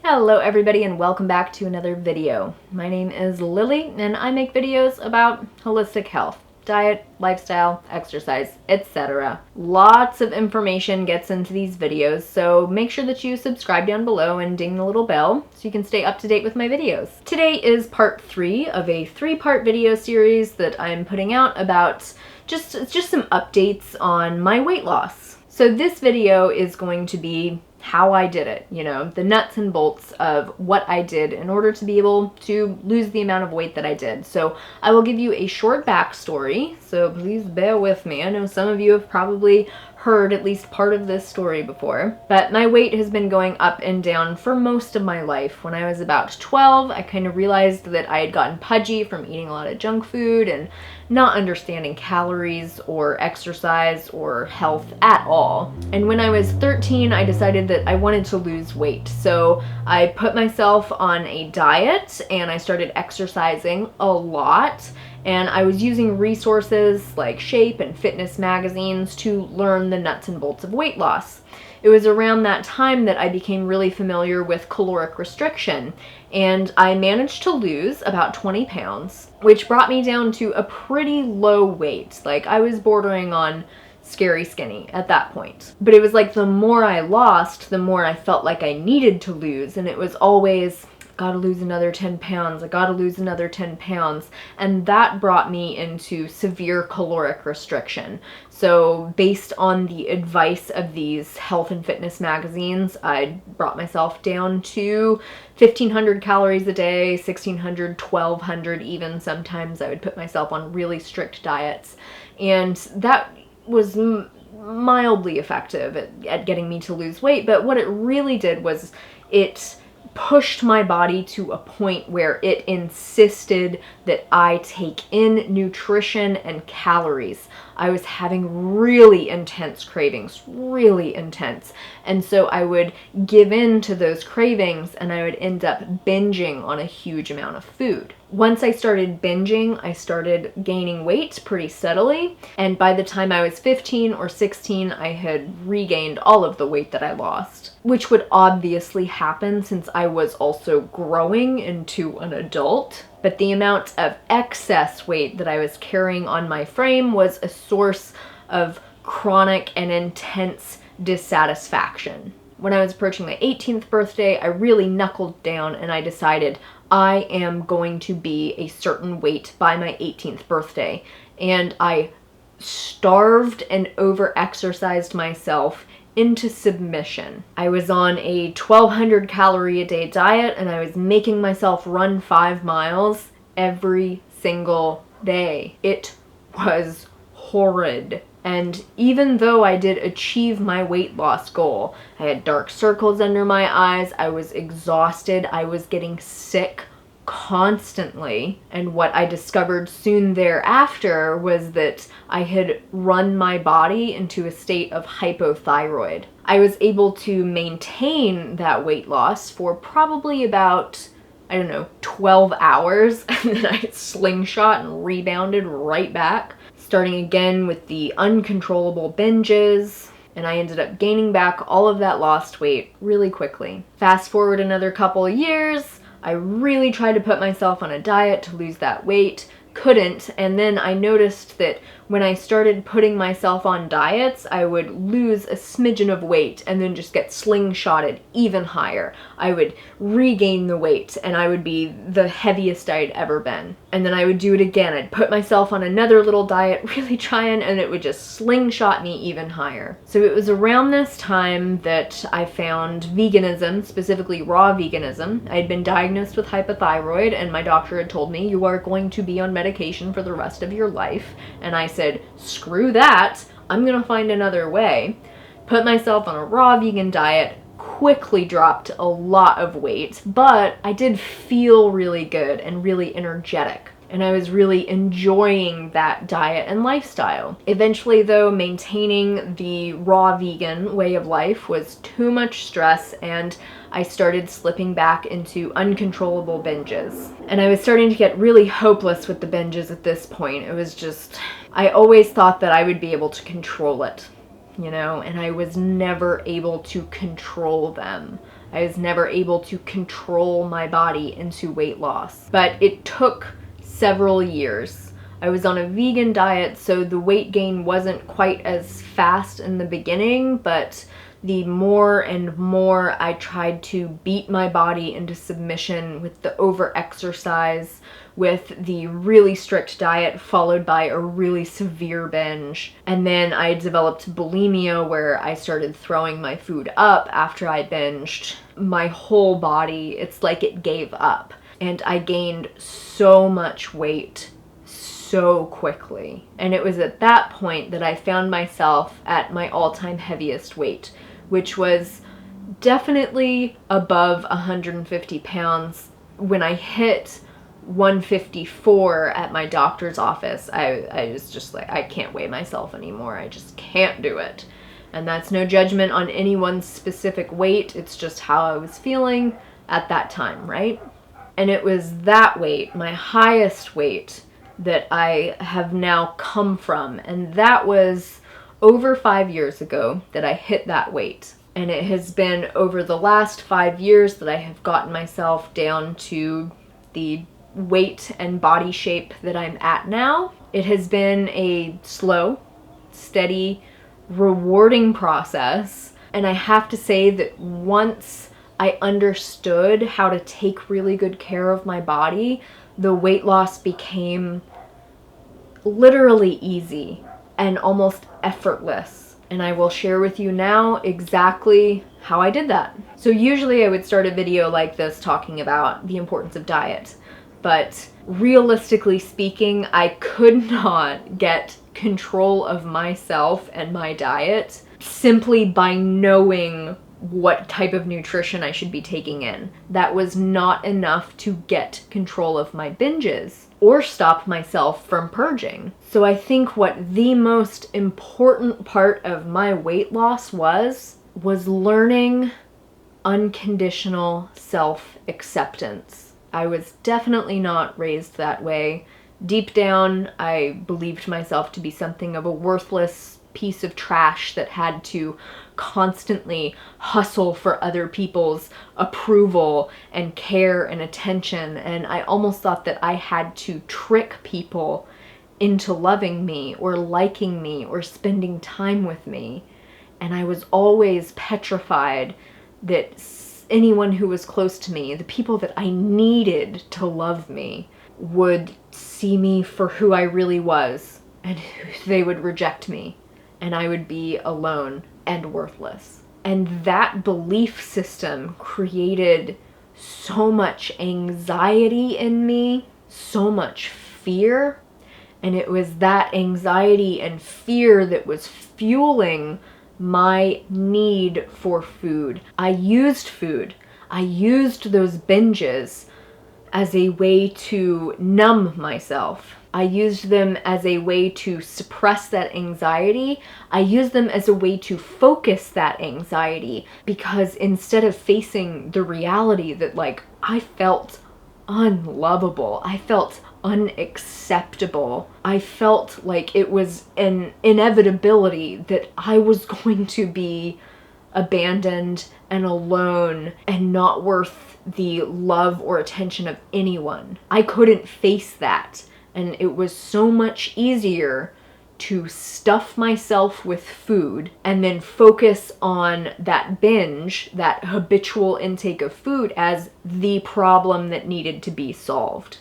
Hello everybody and welcome back to another video. My name is Lily and I make videos about holistic health, diet, lifestyle, exercise, etc. Lots of information gets into these videos, so make sure that you subscribe down below and ding the little bell so you can stay up to date with my videos. Today is part 3 of a 3-part video series that I'm putting out about just some updates on my weight loss. So this video is going to be how I did it, the nuts and bolts of what I did in order to be able to lose the amount of weight that I did. So I will give you a short backstory, so please bear with me. I know some of you have probably heard at least part of this story before, but my weight has been going up and down for most of my life. When I was about 12, I kind of realized that I had gotten pudgy from eating a lot of junk food and not understanding calories or exercise or health at all. And when I was 13, I decided that I wanted to lose weight. So I put myself on a diet and I started exercising a lot. And I was using resources like Shape and fitness magazines to learn the nuts and bolts of weight loss. It was around that time that I became really familiar with caloric restriction, and I managed to lose about 20 pounds, which brought me down to a pretty low weight. Like, I was bordering on scary skinny at that point. But it was like the more I lost, the more I felt like I needed to lose, and it was always, gotta lose another 10 pounds, I gotta lose another 10 pounds. And that brought me into severe caloric restriction. So based on the advice of these health and fitness magazines, I brought myself down to 1,500 calories a day, 1,600, 1,200 even. Sometimes I would put myself on really strict diets. And that was mildly effective at getting me to lose weight. But what it really did was it pushed my body to a point where it insisted that I take in nutrition and calories. I was having really intense cravings, really intense. And so I would give in to those cravings and I would end up binging on a huge amount of food. Once I started binging, I started gaining weight pretty steadily. And by the time I was 15 or 16, I had regained all of the weight that I lost, which would obviously happen since I was also growing into an adult. But the amount of excess weight that I was carrying on my frame was a source of chronic and intense dissatisfaction. When I was approaching my 18th birthday, I really knuckled down and I decided I am going to be a certain weight by my 18th birthday. And I starved and over-exercised myself into submission. I was on a 1,200 calorie a day diet and I was making myself run 5 miles every single day. It was horrid. And even though I did achieve my weight loss goal, I had dark circles under my eyes, I was exhausted, I was getting sick constantly. And what I discovered soon thereafter was that I had run my body into a state of hypothyroid. I was able to maintain that weight loss for probably about, 12 hours, and then I slingshot and rebounded right back, starting again with the uncontrollable binges, and I ended up gaining back all of that lost weight really quickly. Fast forward another couple of years, I really tried to put myself on a diet to lose that weight, couldn't, and then I noticed that when I started putting myself on diets, I would lose a smidgen of weight and then just get slingshotted even higher. I would regain the weight and I would be the heaviest I'd ever been. And then I would do it again. I'd put myself on another little diet, really trying, and it would just slingshot me even higher. So it was around this time that I found veganism, specifically raw veganism. I had been diagnosed with hypothyroid and my doctor had told me, you are going to be on medication for the rest of your life. And I said, screw that, I'm gonna find another way. Put myself on a raw vegan diet, quickly dropped a lot of weight, but I did feel really good and really energetic. And I was really enjoying that diet and lifestyle. Eventually though, maintaining the raw vegan way of life was too much stress and I started slipping back into uncontrollable binges. And I was starting to get really hopeless with the binges at this point. It was just, I always thought that I would be able to control it. you know, and I was never able to control them. I was never able to control my body into weight loss. But it took several years. I was on a vegan diet, so the weight gain wasn't quite as fast in the beginning, but the more and more I tried to beat my body into submission with the over-exercise, with the really strict diet followed by a really severe binge. And then I developed bulimia, where I started throwing my food up after I binged. My whole body, it's like it gave up. And I gained so much weight so quickly. And it was at that point that I found myself at my all-time heaviest weight, which was definitely above 150 pounds. When I hit 154 at my doctor's office, I was just like, I can't weigh myself anymore. I just can't do it. And that's no judgment on anyone's specific weight. It's just how I was feeling at that time, right? And it was that weight, my highest weight, that I have now come from. And that was over 5 years ago that I hit that weight. And it has been over the last 5 years that I have gotten myself down to the weight and body shape that I'm at now. It has been a slow, steady, rewarding process. And I have to say that once I understood how to take really good care of my body, the weight loss became literally easy and almost effortless. And I will share with you now exactly how I did that. So usually I would start a video like this talking about the importance of diet, but realistically speaking, I could not get control of myself and my diet simply by knowing what type of nutrition I should be taking in. That was not enough to get control of my binges or stop myself from purging. So I think what the most important part of my weight loss was learning unconditional self-acceptance. I was definitely not raised that way. Deep down, I believed myself to be something of a worthless piece of trash that had to constantly hustle for other people's approval and care and attention. And I almost thought that I had to trick people into loving me or liking me or spending time with me. And I was always petrified that anyone who was close to me, the people that I needed to love me, would see me for who I really was, and they would reject me, and I would be alone and worthless. And that belief system created so much anxiety in me, so much fear, and it was that anxiety and fear that was fueling my need for food. I used food. I used those binges as a way to numb myself. I used them as a way to suppress that anxiety. I used them as a way to focus that anxiety, because instead of facing the reality that, like, I felt unlovable, I felt unacceptable, I felt like it was an inevitability that I was going to be abandoned and alone and not worth the love or attention of anyone. I couldn't face that. And it was so much easier to stuff myself with food and then focus on that binge, that habitual intake of food, as the problem that needed to be solved.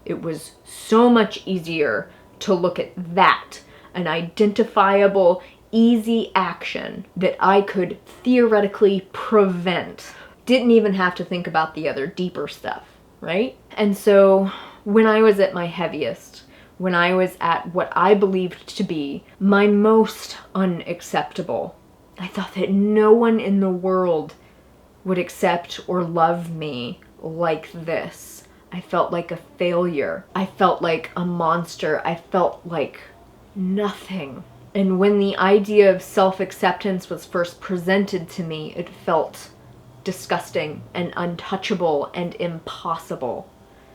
It was so much easier to look at that, an identifiable, easy action that I could theoretically prevent. Didn't even have to think about the other deeper stuff, right? And so when I was at my heaviest, when I was at what I believed to be my most unacceptable, I thought that no one in the world would accept or love me like this. I felt like a failure. I felt like a monster. I felt like nothing. And when the idea of self-acceptance was first presented to me, it felt disgusting and untouchable and impossible.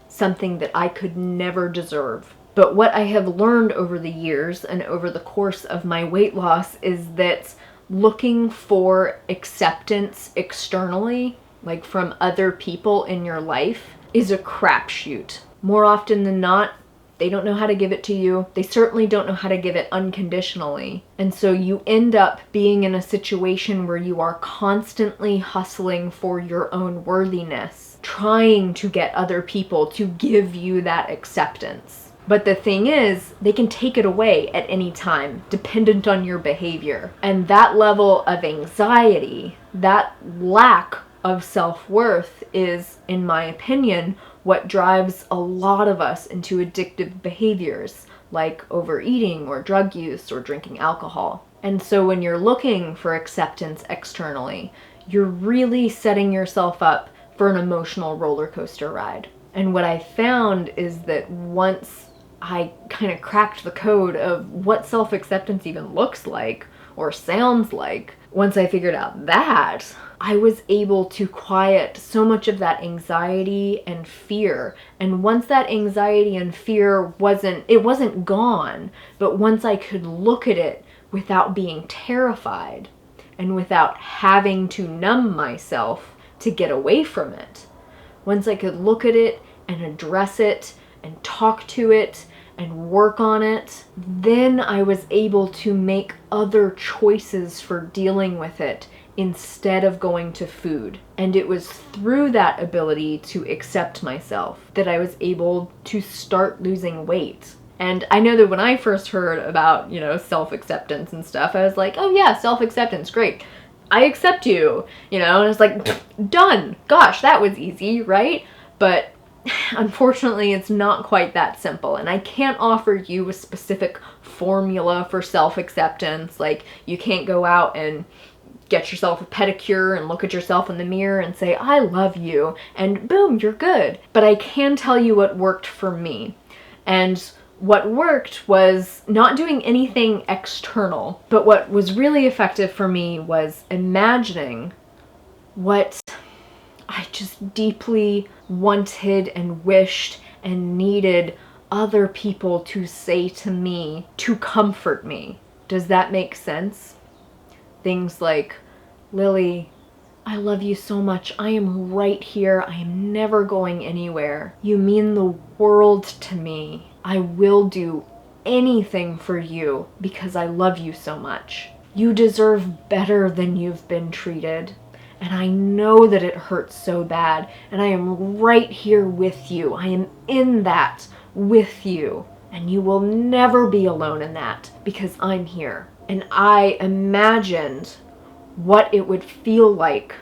Something that I could never deserve. But what I have learned over the years and over the course of my weight loss is that looking for acceptance externally, like from other people in your life, is a crapshoot. More often than not, they don't know how to give it to you. They certainly don't know how to give it unconditionally. And so you end up being in a situation where you are constantly hustling for your own worthiness, trying to get other people to give you that acceptance. But the thing is, they can take it away at any time, dependent on your behavior. And that level of anxiety, that lack of self-worth is, in my opinion, what drives a lot of us into addictive behaviors like overeating or drug use or drinking alcohol. And so when you're looking for acceptance externally, you're really setting yourself up for an emotional roller coaster ride. And what I found is that once I kind of cracked the code of what self-acceptance even looks like or sounds like, once I figured out that, I was able to quiet so much of that anxiety and fear. And once that anxiety and fear wasn't gone, but once I could look at it without being terrified and without having to numb myself to get away from it, once I could look at it and address it and talk to it and work on it, then I was able to make other choices for dealing with it instead of going to food. And it was through that ability to accept myself that I was able to start losing weight. And I know that when I first heard about, self-acceptance and stuff, I was like, oh yeah, self-acceptance, great. I accept you, and it's like, done. Gosh, that was easy, right? But unfortunately, it's not quite that simple, and I can't offer you a specific formula for self-acceptance. Like, you can't go out and get yourself a pedicure and look at yourself in the mirror and say, I love you, and boom, you're good. But I can tell you what worked for me. And what worked was not doing anything external, but what was really effective for me was imagining what I just deeply wanted and wished and needed other people to say to me to comfort me. Does that make sense? Things like, Lily, I love you so much. I am right here. I am never going anywhere. You mean the world to me. I will do anything for you because I love you so much. You deserve better than you've been treated. And I know that it hurts so bad, and I am right here with you. I am in that with you, and you will never be alone in that because I'm here. And I imagined what it would feel like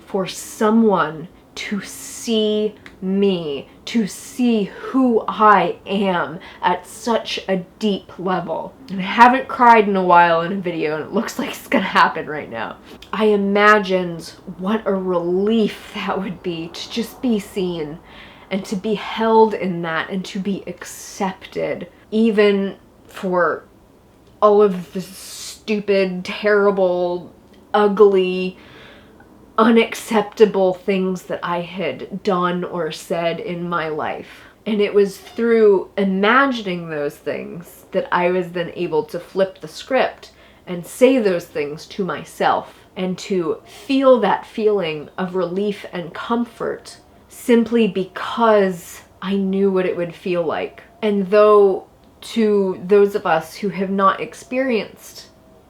for someone to see me, to see who I am at such a deep level. And I haven't cried in a while in a video, and it looks like it's gonna happen right now. I imagined what a relief that would be to just be seen and to be held in that and to be accepted, even for all of the stupid, terrible, ugly, unacceptable things that I had done or said in my life. And it was through imagining those things that I was then able to flip the script and say those things to myself and to feel that feeling of relief and comfort simply because I knew what it would feel like. And though to those of us who have not experienced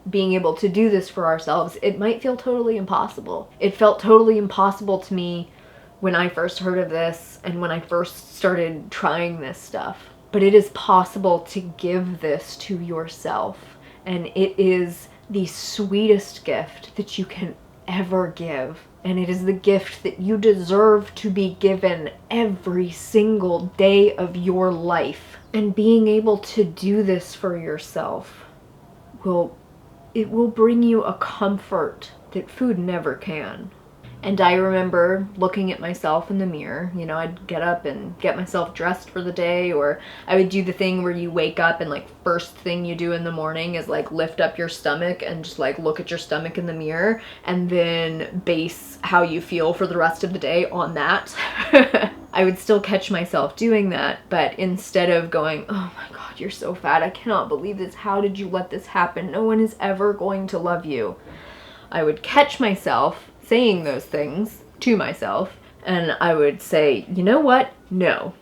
being able to do this for ourselves, it might feel totally impossible. It felt totally impossible to me when I first heard of this and when I first started trying this stuff. But it is possible to give this to yourself, and it is the sweetest gift that you can ever give. And it is the gift that you deserve to be given every single day of your life. And being able to do this for yourself will bring you a comfort that food never can. And I remember looking at myself in the mirror. I'd get up and get myself dressed for the day, or I would do the thing where you wake up and first thing you do in the morning is lift up your stomach and just look at your stomach in the mirror and then base how you feel for the rest of the day on that. I would still catch myself doing that, but instead of going, oh my God, you're so fat, I cannot believe this, how did you let this happen, no one is ever going to love you, I would catch myself saying those things to myself, and I would say, you know what, no,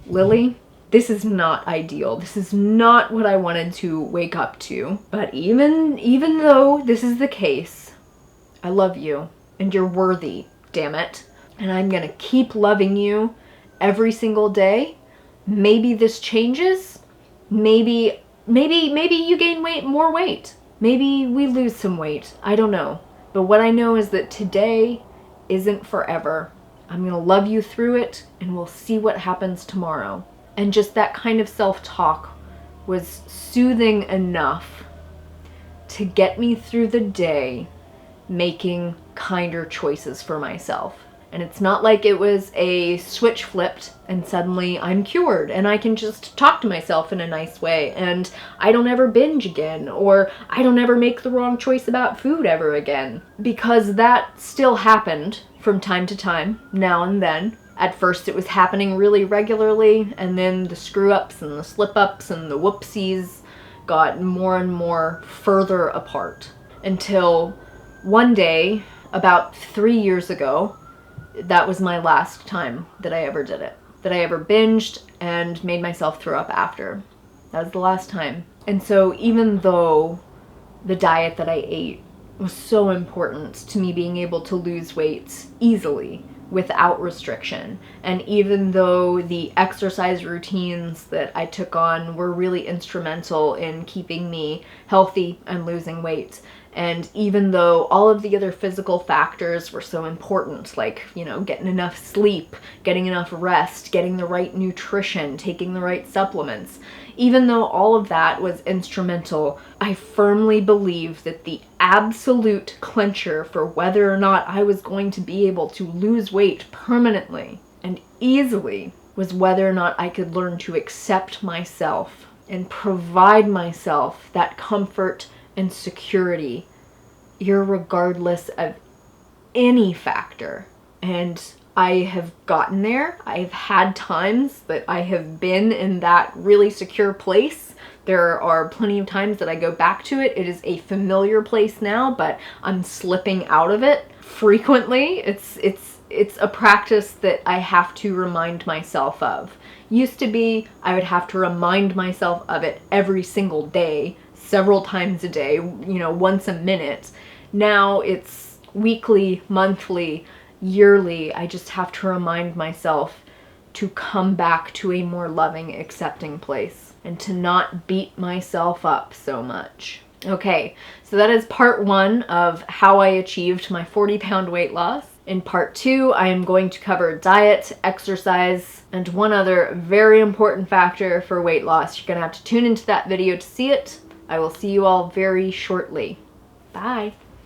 Lily, this is not ideal. This is not what I wanted to wake up to. But even though this is the case, I love you and you're worthy, damn it. And I'm gonna keep loving you every single day. Maybe this changes. Maybe you gain more weight. Maybe we lose some weight. I don't know. But what I know is that today isn't forever. I'm gonna love you through it, and we'll see what happens tomorrow. And just that kind of self-talk was soothing enough to get me through the day making kinder choices for myself. And it's not like it was a switch flipped and suddenly I'm cured and I can just talk to myself in a nice way and I don't ever binge again, or I don't ever make the wrong choice about food ever again. Because that still happened from time to time, now and then. At first it was happening really regularly, and then the screw-ups and the slip-ups and the whoopsies got more and more further apart. Until one day, about 3 years ago, that was my last time that I ever did it. That I ever binged and made myself throw up after. That was the last time. And so even though the diet that I ate was so important to me being able to lose weight easily, without restriction, and even though the exercise routines that I took on were really instrumental in keeping me healthy and losing weight, and even though all of the other physical factors were so important, like, you know, getting enough sleep, getting enough rest, getting the right nutrition, taking the right supplements, even though all of that was instrumental, I firmly believe that the absolute clincher for whether or not I was going to be able to lose weight permanently and easily was whether or not I could learn to accept myself and provide myself that comfort and security, irregardless of any factor. And I have gotten there. I've had times that I have been in that really secure place. There are plenty of times that I go back to it. It is a familiar place now, but I'm slipping out of it frequently. It's a practice that I have to remind myself of. Used to be, I would have to remind myself of it every single day, several times a day, you know, once a minute. Now it's weekly, monthly, yearly. I just have to remind myself to come back to a more loving, accepting place and to not beat myself up so much. Okay, so that is part 1 of how I achieved my 40-pound weight loss. In part 2, I am going to cover diet, exercise, and one other very important factor for weight loss. You're gonna have to tune into that video to see it. I will see you all very shortly. Bye.